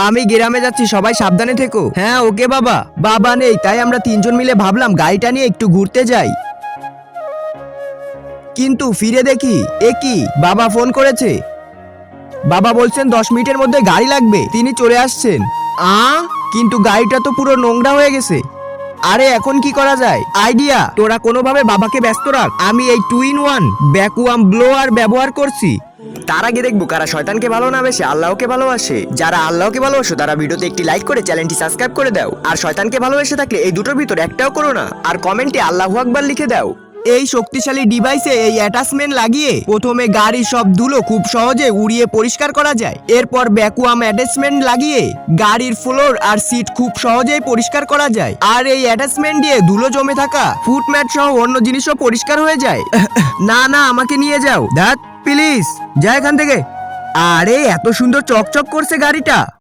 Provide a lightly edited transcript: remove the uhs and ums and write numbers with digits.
আমি গ্রামে যাচ্ছি, সবাই সাবধানে থেকো। হ্যাঁ ওকে বাবা। বাবা নেই, তাই আমরা তিনজন মিলে ভাবলাম গাড়িটা নিয়ে একটু ঘুরতে যাই, কিন্তু ফিরে দেখি এ কি, বাবা ফোন করেছে। বাবা বলছেন 10 মিনিটের মধ্যে গাড়ি লাগবে, তিনি চলে আসছেন। কিন্তু গাড়িটা তো পুরো নোংরা হয়ে গেছে। আরে এখন কি করা যায়? আইডিয়া, তোরা কোনোভাবে বাবাকে ব্যস্ত রাখ, আমি এই 2-in-1 ভ্যাকুয়াম ব্লোয়ার ব্যবহার করছি। তার আগে দেখবো কারা শয়তানকে ভালো না বেশে আল্লাহকে ভালোবাসে। যারা আল্লাহকে ভালোবাসো তারা ভিডিওতে একটি লাইক করে চ্যানেলটি সাবস্ক্রাইব করে দাও, আর শয়তানকে ভালোবেসে থাকলে এই দুটোর ভিতর একটাও করো না, আর কমেন্টে আল্লাহু আকবার লিখে দাও। এই শক্তিশালী ডিভাইসে এই অ্যাটাচমেন্ট লাগিয়ে প্রথমে গাড়ির সব ধুলো খুব সহজে উড়িয়ে পরিষ্কার করা যায়। এরপর ভ্যাকুয়াম অ্যাটাচমেন্ট লাগিয়ে গাড়ির ফ্লোর আর সিট খুব সহজেই পরিষ্কার করা যায়। আর এই অ্যাটাচমেন্ট দিয়ে ধুলো জমে থাকা ফুটম্যাট সহ অন্য জিনিসও পরিষ্কার হয়ে যায়। না না, আমাকে নিয়ে যাও ধ্যাত, প্লিজ যা এখান থেকে। আরে এত সুন্দর চকচক করছে গাড়িটা।